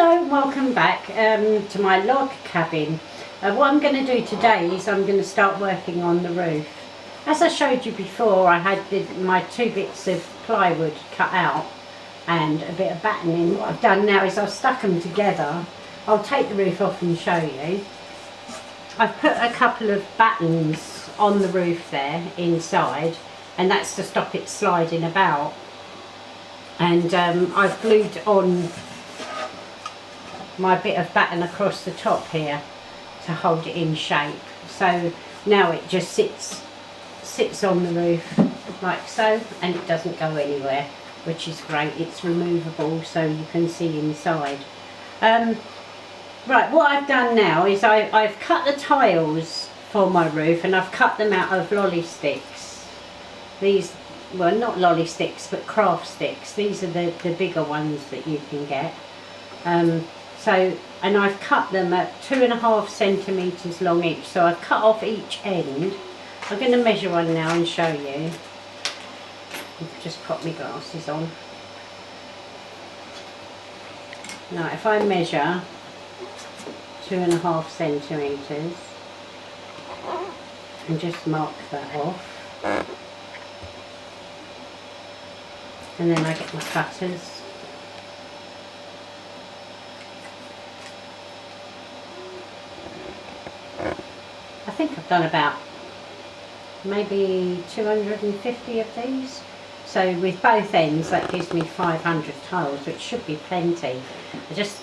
Hello and welcome back to my log cabin. What I'm going to do today is I'm going to start working on the roof. As I showed you before, I had my 2 bits of plywood cut out and a bit of battening. What I've done now is I've stuck them together. I'll take the roof off and show you. I've put a couple of battens on the roof there inside, and that's to stop it sliding about. And I've glued on my bit of batten across the top here to hold it in shape. So now it just sits on the roof like so, and it doesn't go anywhere, which is great. It's removable so you can see inside. Right, what I've done now is I've cut the tiles for my roof, and I've cut them out of lolly sticks. These, well, not lolly sticks but craft sticks. These are the bigger ones that you can get. And I've cut them at 2.5 centimetres long each, so I've cut off each end. I'm going to measure one now and show you. Just pop my glasses on. Now if I measure 2.5 centimetres and just mark that off, and then I get my cutters. I think I've done about maybe 250 of these. So with both ends that gives me 500 tiles, which should be plenty. I just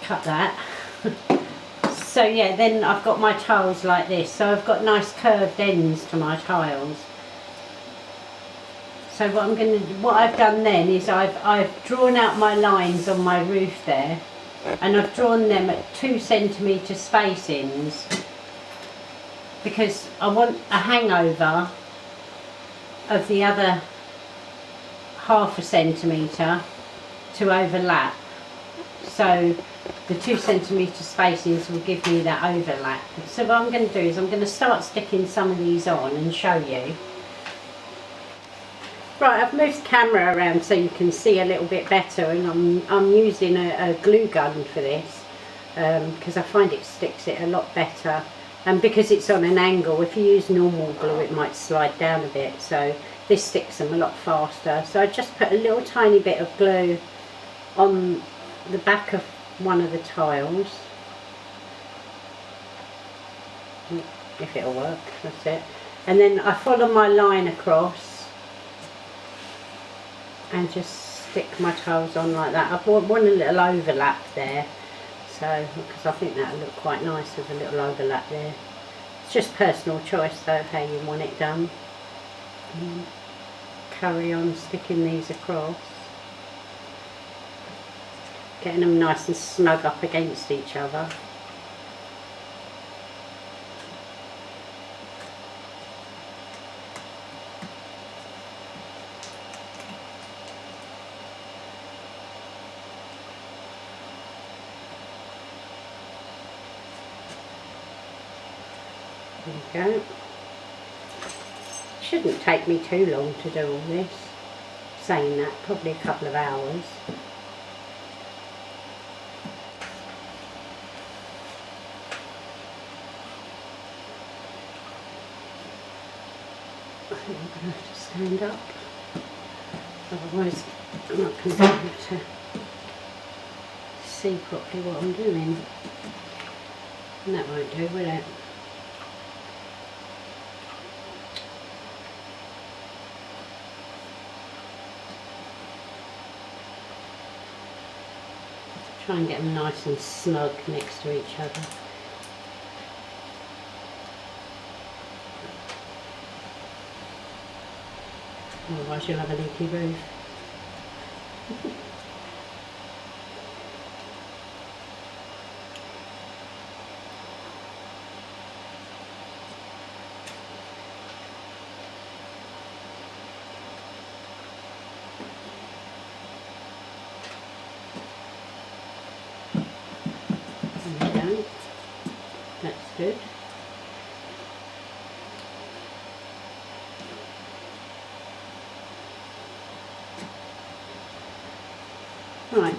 cut that. So yeah, then I've got my tiles like this. So I've got nice curved ends to my tiles. So what I've done then is I've drawn out my lines on my roof there, and I've drawn them at 2 centimetre spacings because I want a hangover of the other 0.5 centimetre to overlap. So the 2 centimetre spacings will give me that overlap. So what I'm going to do is I'm going to start sticking some of these on and show you. Right, I've moved the camera around so you can see a little bit better, and I'm using a glue gun for this because I find it sticks it a lot better, and because it's on an angle, if you use normal glue it might slide down a bit, so this sticks them a lot faster. So I just put a little tiny bit of glue on the back of one of the tiles, if it'll work, that's it, and then I follow my line across and just stick my tiles on like that. I want a little overlap there, so because I think that'll look quite nice with a little overlap there. It's just personal choice though how you want it done. Carry on sticking these across, getting them nice and snug up against each other. There we go. Shouldn't take me too long to do all this. Saying that, probably a couple of hours. I think I'm going to have to stand up, otherwise I'm not going to be able to see properly what I'm doing, and that won't do, will it? Try and get them nice and snug next to each other. Otherwise you'll have a leaky roof. There we go. That's good. Right.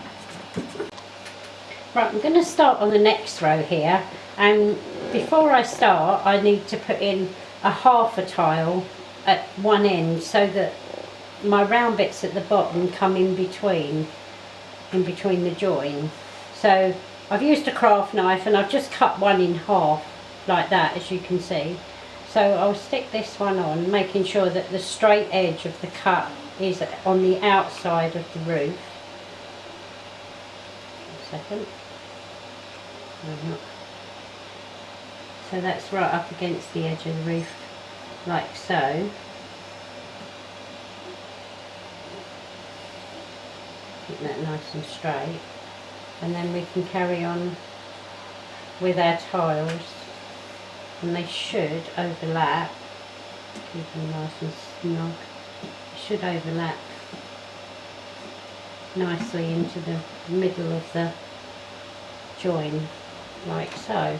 Right, I'm going to start on the next row here, and before I start I need to put in a half a tile at one end so that my round bits at the bottom come in between the join. So I've used a craft knife and I've just cut one in half like that, as you can see. So I'll stick this one on, making sure that the straight edge of the cut is on the outside of the roof. A second. So that's right up against the edge of the roof, like so. Keep that nice and straight, and then we can carry on with our tiles, and they should overlap. Keep them nice and snug. They should overlap nicely into the middle of the join, like so.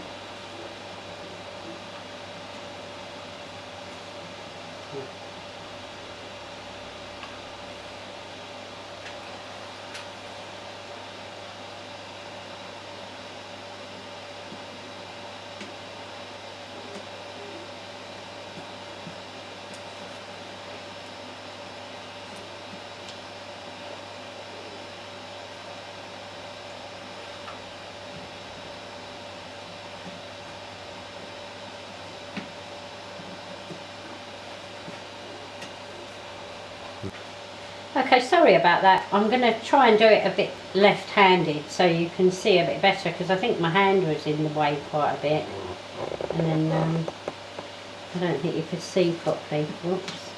Okay, sorry about that. I'm going to try and do it a bit left-handed so you can see a bit better, because I think my hand was in the way quite a bit, and then I don't think you could see properly. Whoops.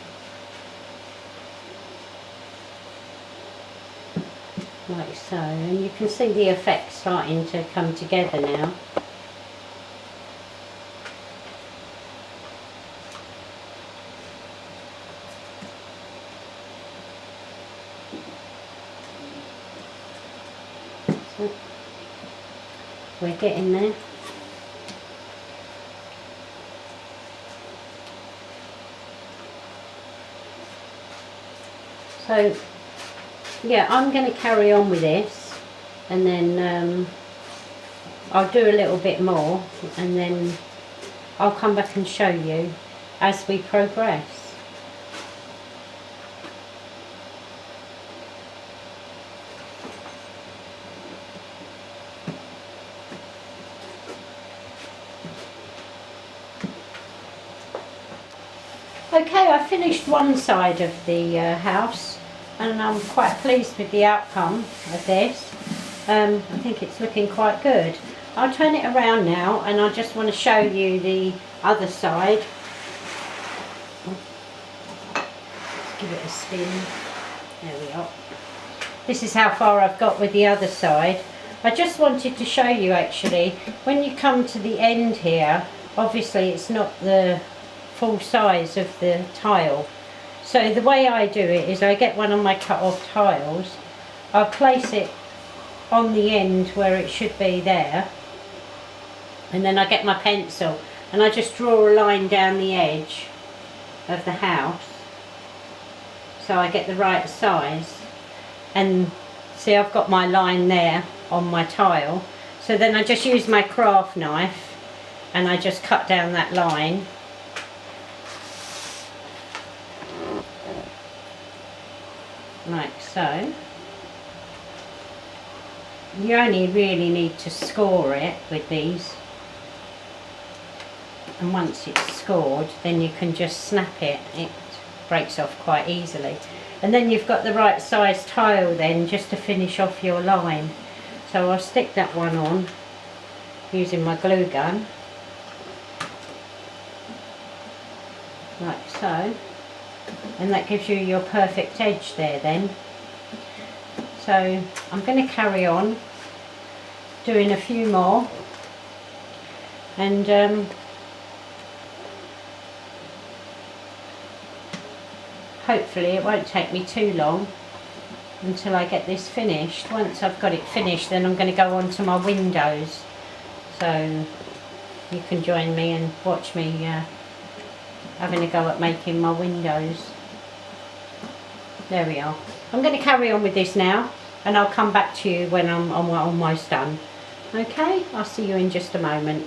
Like so, and you can see the effect starting to come together now. We're getting there. So yeah, I'm going to carry on with this, and then I'll do a little bit more, and then I'll come back and show you as we progress. Okay, I finished one side of the house, and I'm quite pleased with the outcome of this. I think it's looking quite good. I'll turn it around now, and I just want to show you the other side. Let's give it a spin. There we are. This is how far I've got with the other side. I just wanted to show you, actually, when you come to the end here, obviously it's not the full size of the tile. So the way I do it is I get one of my cut off tiles, I place it on the end where it should be there, and then I get my pencil and I just draw a line down the edge of the house so I get the right size, and see, I've got my line there on my tile. So then I just use my craft knife and I just cut down that line. Like so. You only really need to score it with these, and once it's scored then you can just snap it. It breaks off quite easily, and then you've got the right size tile then just to finish off your line. So I'll stick that one on using my glue gun, like so. And that gives you your perfect edge there then. So I'm going to carry on doing a few more, and hopefully it won't take me too long until I get this finished. Once I've got it finished, then I'm going to go on to my windows, so you can join me and watch me having a go at making my windows. There we are. I'm going to carry on with this now, and I'll come back to you when I'm almost done. Okay, I'll see you in just a moment.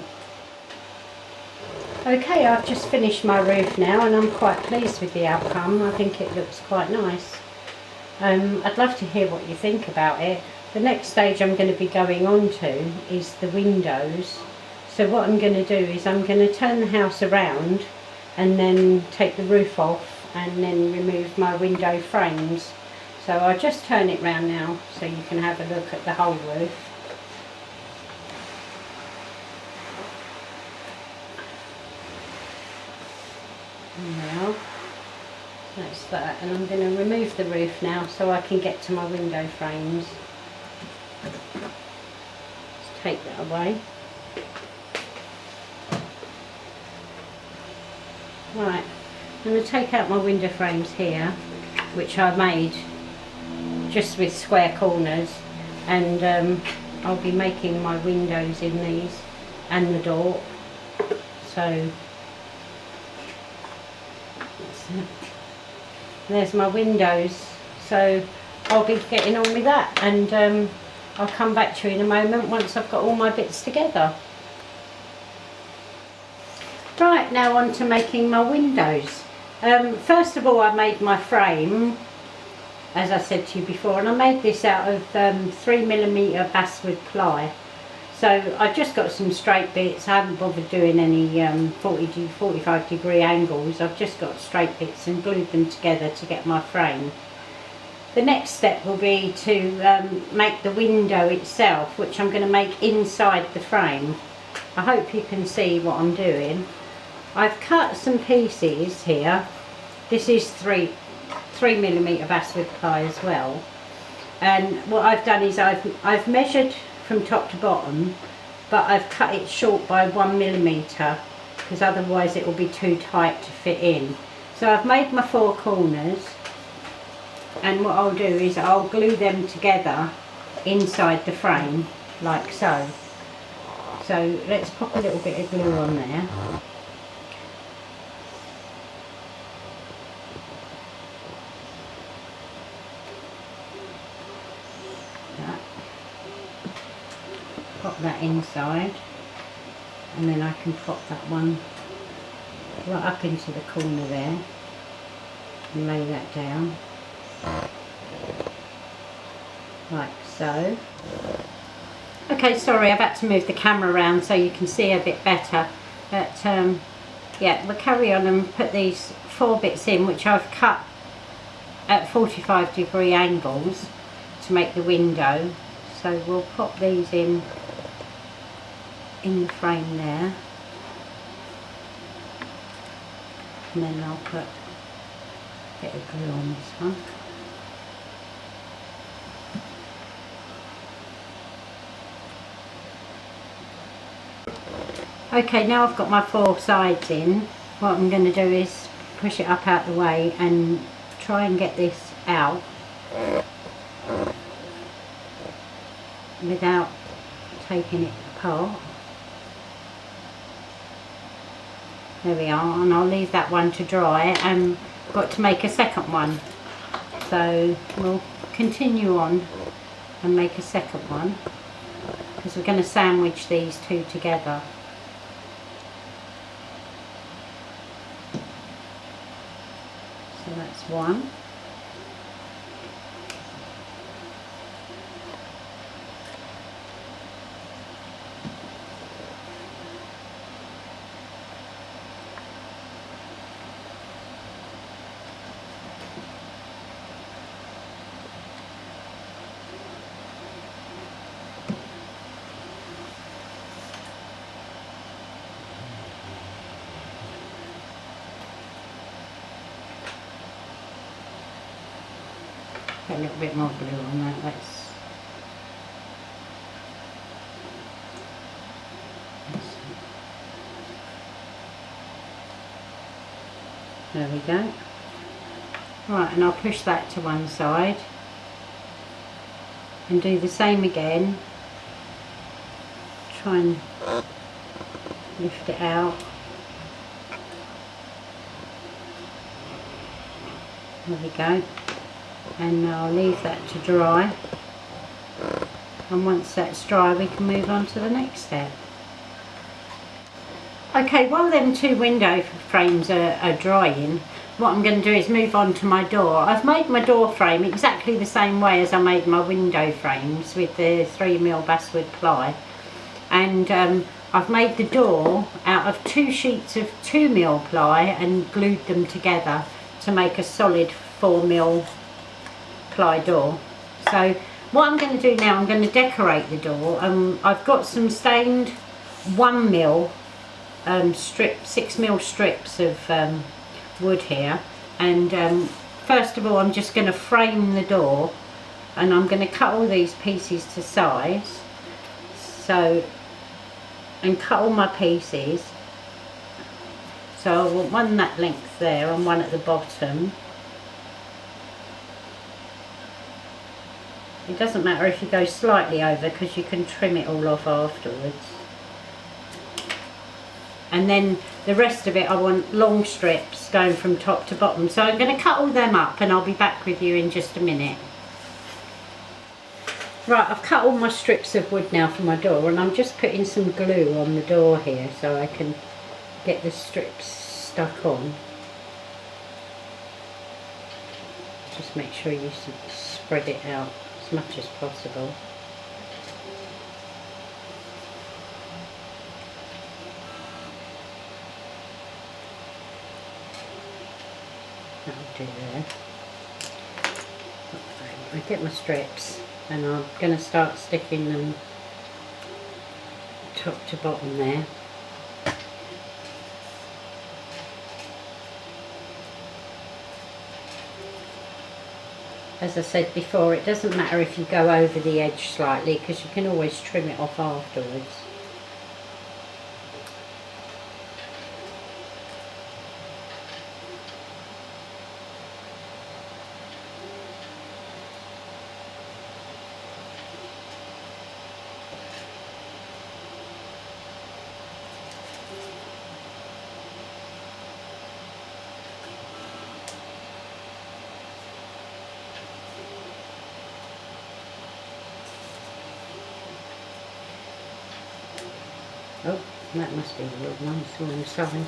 Okay, I've just finished my roof now and I'm quite pleased with the outcome. I think it looks quite nice. I'd love to hear what you think about it. The next stage I'm going to be going on to is the windows. So what I'm going to do is I'm going to turn the house around and then take the roof off and then remove my window frames. So I'll just turn it round now so you can have a look at the whole roof. Now, that's that, and I'm going to remove the roof now so I can get to my window frames. Let's take that away. Right, I'm going to take out my window frames here, which I made just with square corners, and I'll be making my windows in these and the door. So there's my windows, so I'll be getting on with that, and I'll come back to you in a moment once I've got all my bits together. Right, now on to making my windows. First of all, I made my frame, as I said to you before, and I made this out of 3mm basswood ply. So I've just got some straight bits. I haven't bothered doing any 45 degree angles. I've just got straight bits and glued them together to get my frame. The next step will be to make the window itself, which I'm going to make inside the frame. I hope you can see what I'm doing. I've cut some pieces here. This is 3mm basswood ply as well. And what I've done is I've measured from top to bottom, but I've cut it short by 1mm because otherwise it will be too tight to fit in. So I've made my 4 corners, and what I'll do is I'll glue them together inside the frame like so. So let's pop a little bit of glue on there. Pop that inside, and then I can pop that one right up into the corner there and lay that down like so. Okay, sorry, I've had to move the camera around so you can see a bit better, but yeah, we'll carry on and put these 4 bits in, which I've cut at 45 degree angles to make the window. So we'll pop these in the frame there, and then I'll put a bit of glue on this one. Okay, now I've got my 4 sides in, what I'm going to do is push it up out the way and try and get this out without taking it apart. There we are, and I'll leave that one to dry, and I've got to make a second one. So we'll continue on and make a second one, because we're going to sandwich these 2 together. So that's one. Put a little bit more glue on that. There we go. Right, and I'll push that to one side and do the same again. Try and lift it out. There we go. And I'll leave that to dry. and once that's dry we can move on to the next step. Okay, while them two window frames are drying, what I'm going to do is move on to my door. I've made my door frame exactly the same way as I made my window frames with the 3mm basswood ply, and I've made the door out of 2 sheets of 2mm ply and glued them together to make a solid 4mm ply door. So what I'm going to do now, I'm going to decorate the door. I've got some stained 1mm 6mm strips of wood here, and first of all I'm just going to frame the door, and I'm going to cut all these pieces to size, and cut all my pieces. So I want one that length there and one at the bottom. It doesn't matter if you go slightly over because you can trim it all off afterwards. And then the rest of it I want long strips going from top to bottom. So I'm going to cut all them up and I'll be back with you in just a minute. Right, I've cut all my strips of wood now for my door, and I'm just putting some glue on the door here so I can get the strips stuck on. Just make sure you spread it out as much as possible. That'll do there. I get my strips and I'm going to start sticking them top to bottom there. As I said before, it doesn't matter if you go over the edge slightly because you can always trim it off afterwards. Oh, that must be the wood one, it's the wrong size.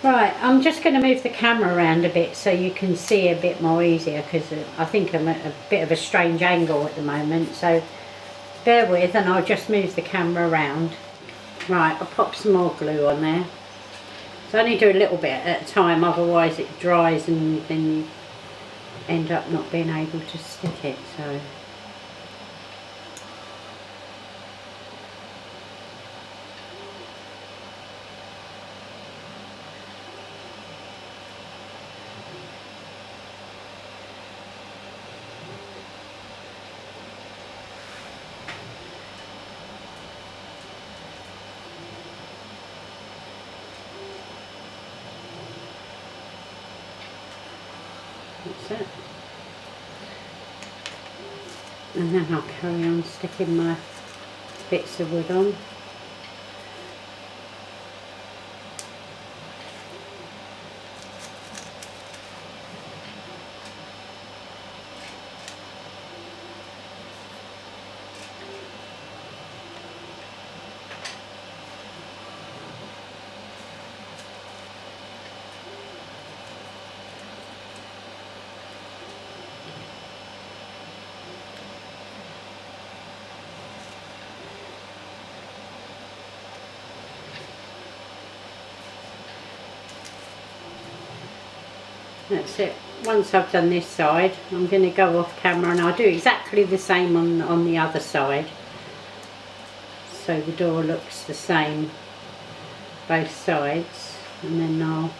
Right, I'm just going to move the camera around a bit so you can see a bit more easier, because I think I'm at a bit of a strange angle at the moment, so bear with, and I'll just move the camera around. Right, I'll pop some more glue on there. So I only do a little bit at a time, otherwise it dries and then you end up not being able to stick it. So that's it. And then I'll carry on sticking my bits of wood on. That's it. Once I've done this side, I'm going to go off camera and I'll do exactly the same on the other side, so the door looks the same both sides, and then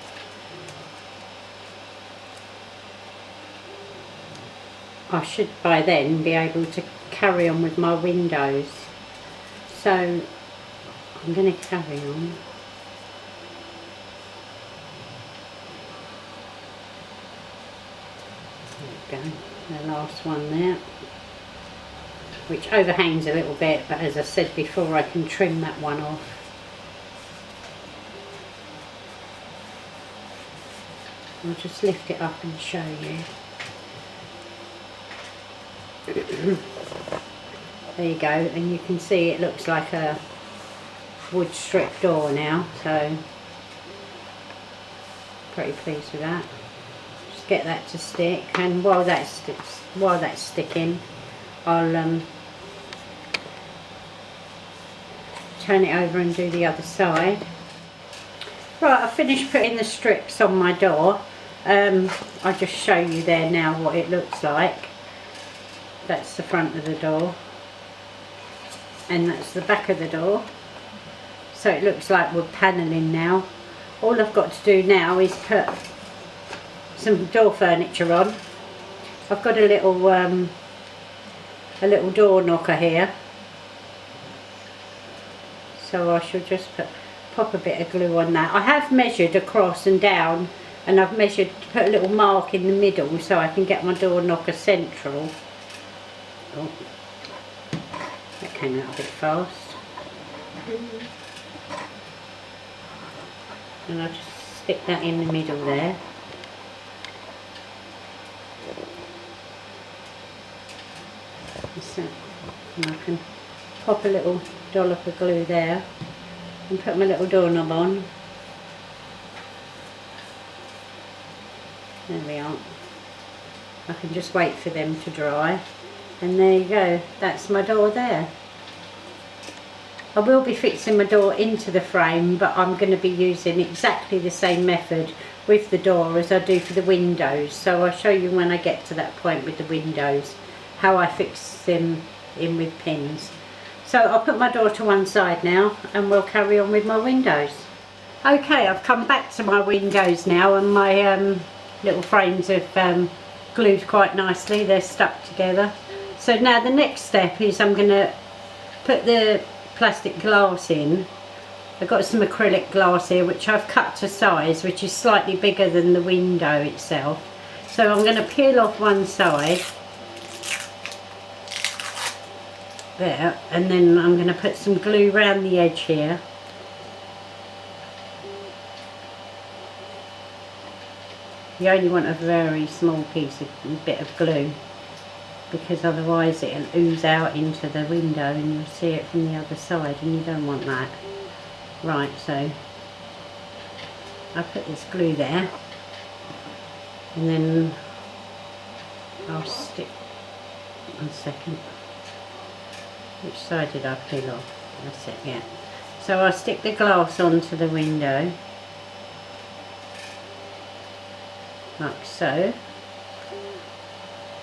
I should by then be able to carry on with my windows. So I'm going to carry on. There we go, the last one there, which overhangs a little bit, but as I said before, I can trim that one off. I'll just lift it up and show you. There you go, and you can see it looks like a wood strip door now, so pretty pleased with that. Just get that to stick, and while that's sticking, I'll turn it over and do the other side. Right, I've finished putting the strips on my door. I'll just show you there now what it looks like. That's the front of the door, and that's the back of the door. So it looks like wood panelling now. All I've got to do now is put some door furniture on. I've got a little door knocker here, so I shall just pop a bit of glue on that. I have measured across and down, and I've measured to put a little mark in the middle so I can get my door knocker central. Oh, that came out a bit fast. And I'll just stick that in the middle there. And I can pop a little dollop of glue there and put my little doorknob on. There we are. I can just wait for them to dry, and there you go, that's my door there. I will be fixing my door into the frame, but I'm going to be using exactly the same method with the door as I do for the windows, so I'll show you when I get to that point with the windows how I fix them in with pins. So I'll put my door to one side now and we'll carry on with my windows. Okay, I've come back to my windows now, and my little frames have glued quite nicely, they're stuck together. So now the next step is I'm going to put the plastic glass in. I've got some acrylic glass here which I've cut to size, which is slightly bigger than the window itself. So I'm going to peel off one side there, and then I'm going to put some glue around the edge here. You only want a very small bit of glue, because otherwise it'll ooze out into the window and you'll see it from the other side, and you don't want that. Right, so I put this glue there, and then I'll stick, one second, which side did I peel off? That's it, yeah. So I'll stick the glass onto the window, like so,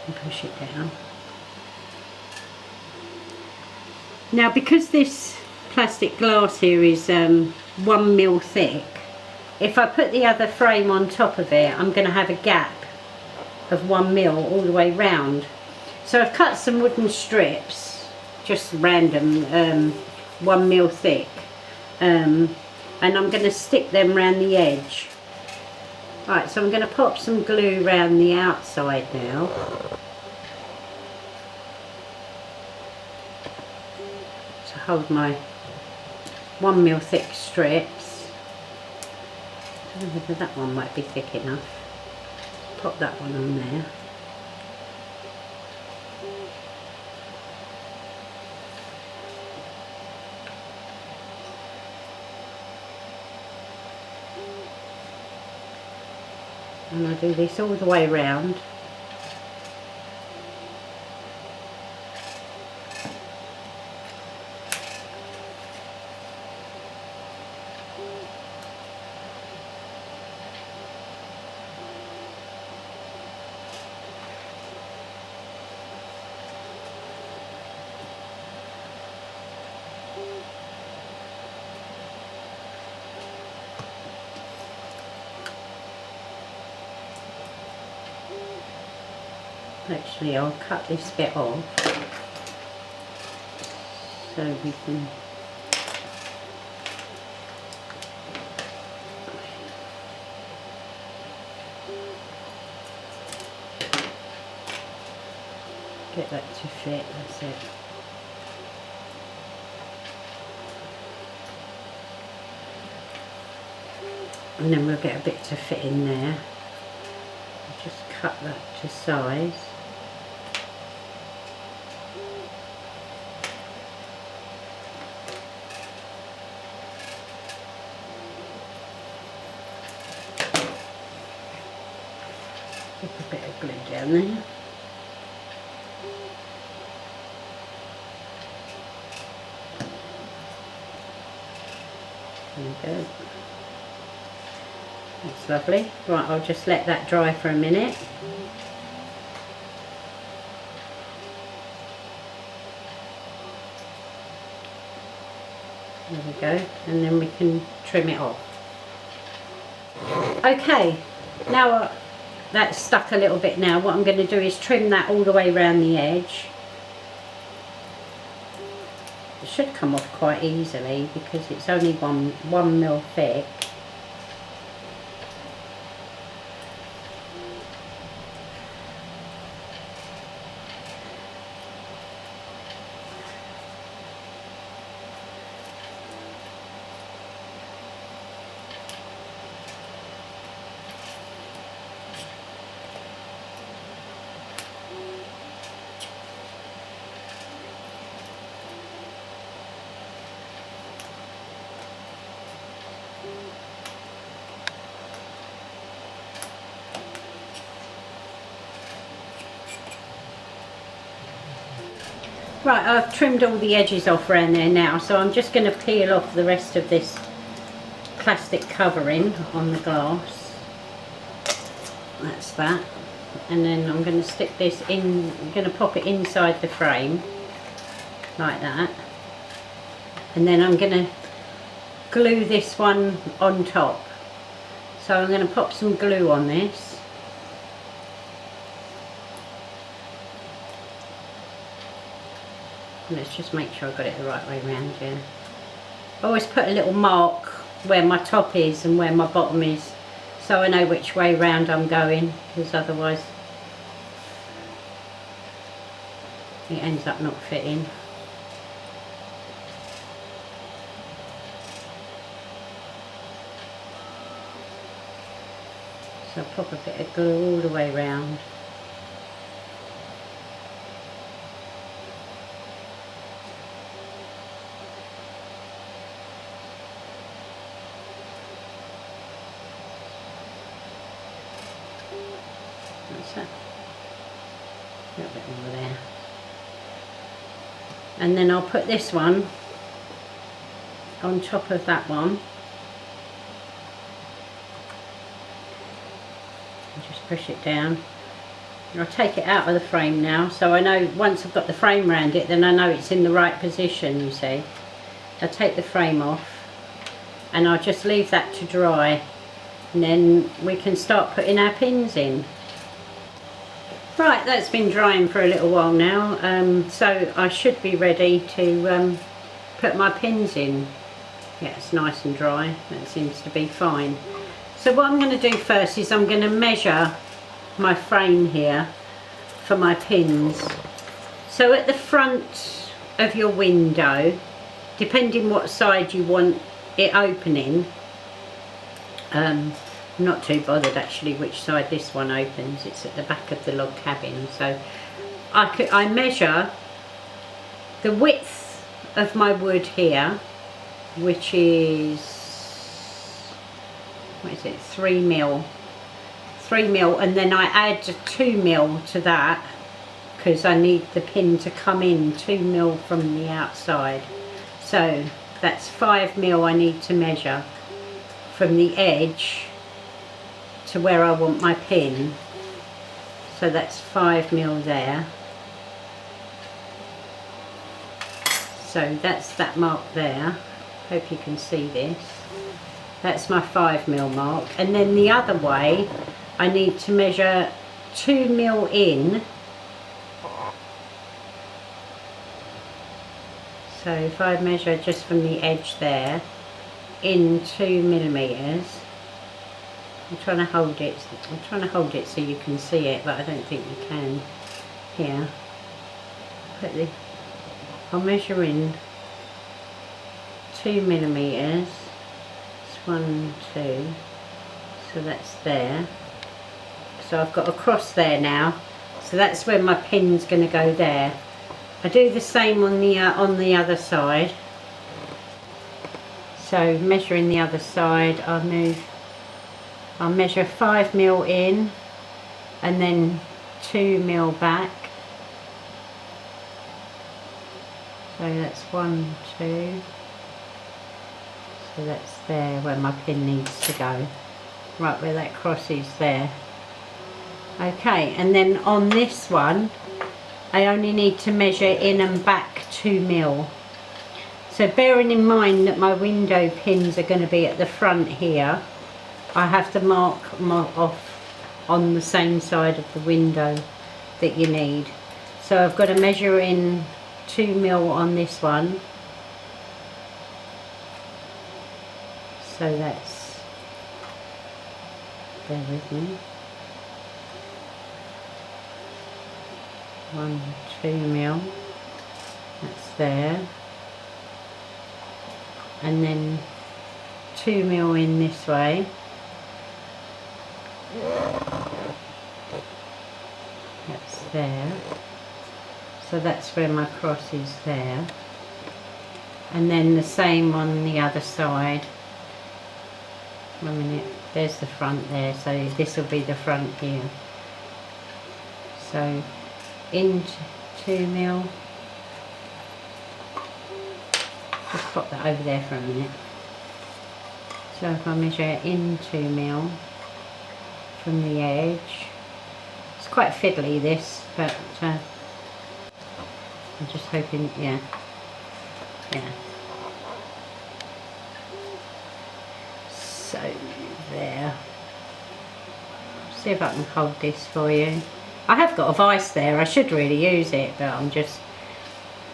and push it down. Now, because this plastic glass here is 1 mil thick, if I put the other frame on top of it, I'm going to have a gap of 1 mil all the way round. So I've cut some wooden strips, just random, 1 mil thick, and I'm going to stick them around the edge. Right, so I'm going to pop some glue around the outside now. To hold my 1 mil thick strips. I don't know whether that one might be thick enough. Pop that one on there. And I do this all the way around. Actually, I'll cut this bit off so we can get that to fit. That's it. And then we'll get a bit to fit in there. cut that to size. Put a bit of glue down there. There we go. That's lovely. Right, I'll just let that dry for a minute. There we go, and then we can trim it off. Okay, now that's stuck a little bit now. What I'm going to do is trim that all the way around the edge. It should come off quite easily because it's only one mil thick. Right, I've trimmed all the edges off around there now, so I'm just going to peel off the rest of this plastic covering on the glass. That's that. And then I'm going to stick this in, I'm going to pop it inside the frame, like that. And then I'm going to glue this one on top. So I'm going to pop some glue on this. Let's just make sure I got it the right way around here. I always put a little mark where my top is and where my bottom is, so I know which way round I'm going, because otherwise it ends up not fitting. So I'll pop a bit of glue all the way round. A little bit more there. And then I'll put this one on top of that one. And just push it down. And I'll take it out of the frame now, so I know once I've got the frame around it, then I know it's in the right position, you see. I'll take the frame off and I'll just leave that to dry, and then we can start putting our pins in. Right, that's been drying for a little while now, so I should be ready to put my pins in. Yeah, it's nice and dry, that seems to be fine. So what I'm going to do first is I'm going to measure my frame here for my pins. So at the front of your window, depending what side you want it opening, I'm not too bothered actually which side this one opens, it's at the back of the log cabin. So I measure the width of my wood here, which is, what is it, 3 mil, and then I add 2 mil to that because I need the pin to come in 2 mil from the outside. So that's 5 mil I need to measure from the edge to where I want my pin. So that's 5 mil there. So that's that mark there. Hope you can see this. That's my 5 mil mark. And then the other way, I need to measure 2 mil in. So if I measure just from the edge there, in 2 millimeters. I'm trying to hold it so you can see it, but I don't think you can. Here, I'll measure in 2 millimeters. It's 1, 2, so that's there. So I've got a cross there now, so that's where my pin's going to go there. I do the same on the other side. So measuring the other side, I'll measure 5mm in and then 2mm back. So that's 1, 2. So that's there where my pin needs to go. Right where that cross is there. Okay, and then on this one, I only need to measure in and back 2mm. So bearing in mind that my window pins are going to be at the front here, I have to mark off on the same side of the window that you need. So I've got to measure in 2mm on this one. So that's, bear with me, 1, 2mm, that's there. And then 2mm in this way. That's there. So that's where my cross is there. And then the same on the other side. 1 minute, there's the front there, so this will be the front here. So in 2mm. Just pop that over there for a minute. So if I measure in 2mm from the edge, it's quite fiddly this, but I'm just hoping, yeah. So there. See if I can hold this for you. I have got a vice there, I should really use it, but I'm just,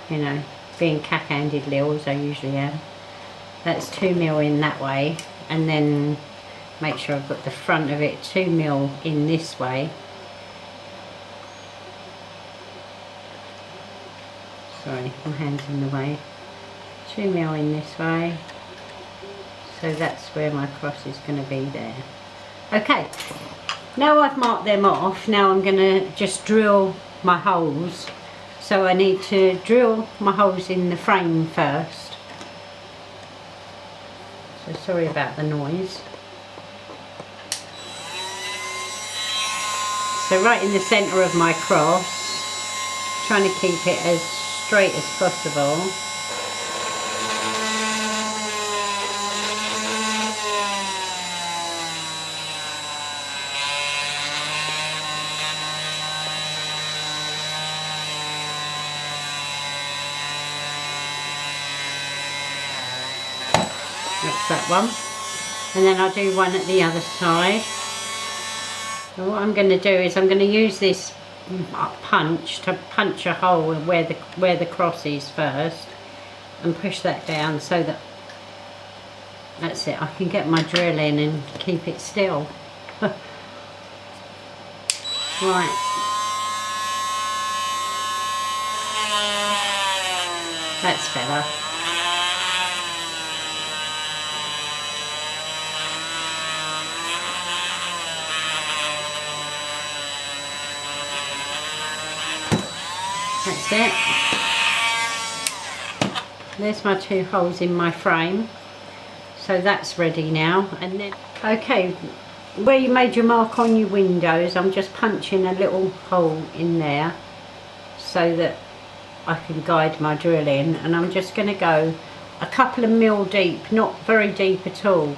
you know, being cack-handed little as I usually am. That's 2mm in that way, and then make sure I've got the front of it 2mm in this way. Sorry, my hand's in the way. 2mm in this way. So that's where my cross is going to be there. Okay, now I've marked them off, now I'm going to just drill my holes. So I need to drill my holes in the frame first. So sorry about the noise. So right in the centre of my cross, trying to keep it as straight as possible. That's that one, and then I'll do one at the other side. So what I'm going to do is I'm going to use this punch to punch a hole where the cross is first, and push that down so that that's it. I can get my drill in and keep it still. Right. That's better. That's it. There's my 2 holes in my frame. So that's ready now. And then, okay, where you made your mark on your windows, I'm just punching a little hole in there so that I can guide my drill in. And I'm just going to go a couple of mil deep, not very deep at all.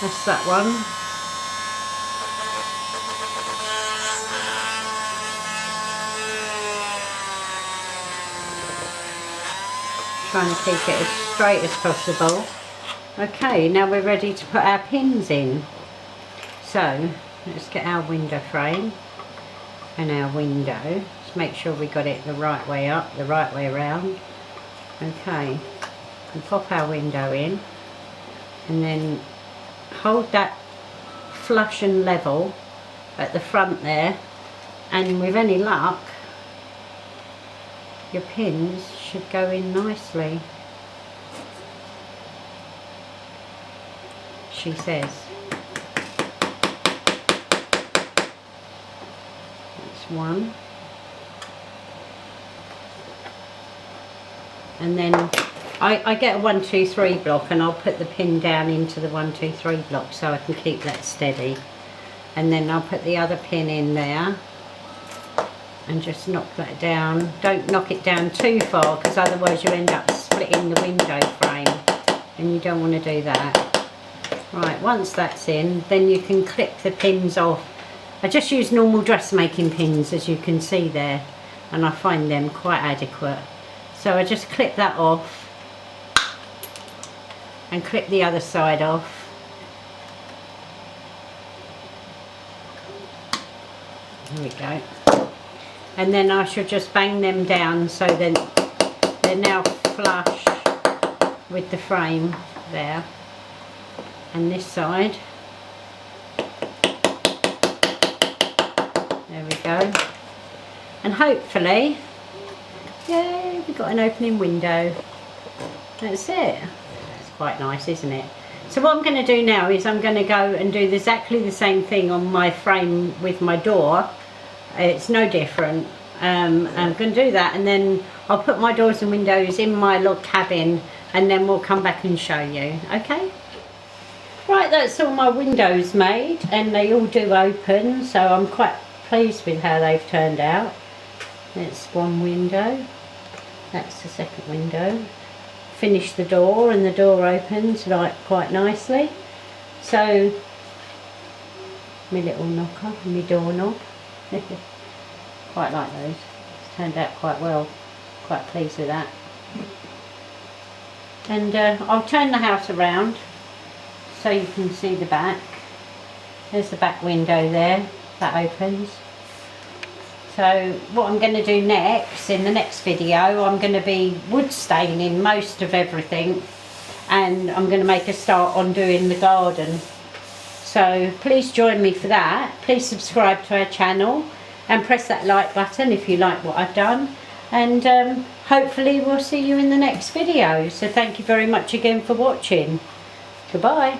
That's that one. Trying to keep it as straight as possible. Okay, now we're ready to put our pins in. So let's get our window frame and our window. Just make sure we got it the right way up, the right way around. Okay, and pop our window in, and then hold that flush and level at the front there, and with any luck your pins should go in nicely, she says. That's one. And then I get a 1, 2, 3 block, and I'll put the pin down into the 1, 2, 3 block so I can keep that steady. And then I'll put the other pin in there and just knock that down. Don't knock it down too far, because otherwise you end up splitting the window frame, and you don't want to do that. Right, once that's in, then you can clip the pins off. I just use normal dressmaking pins, as you can see there, and I find them quite adequate. So I just clip that off and clip the other side off. There we go. And then I should just bang them down so then they're now flush with the frame there. And this side. There we go. And hopefully, yeah, we've got an opening window. That's it. It's quite nice, isn't it? So what I'm going to do now is I'm going to go and do exactly the same thing on my frame with my door. It's no different. I'm going to do that, and then I'll put my doors and windows in my log cabin, and then we'll come back and show you. Okay? Right, that's all my windows made, and they all do open, so I'm quite pleased with how they've turned out. That's one window. That's the second window. Finish the door, and the door opens like quite nicely. So my little knocker, my doorknob. Quite like those. It's turned out quite well. Quite pleased with that. And I'll turn the house around so you can see the back. There's the back window there. That opens. So what I'm going to do next, in the next video, I'm going to be wood staining most of everything, and I'm going to make a start on doing the garden. So please join me for that. Please subscribe to our channel and press that like button if you like what I've done, and hopefully we'll see you in the next video. So thank you very much again for watching. Goodbye.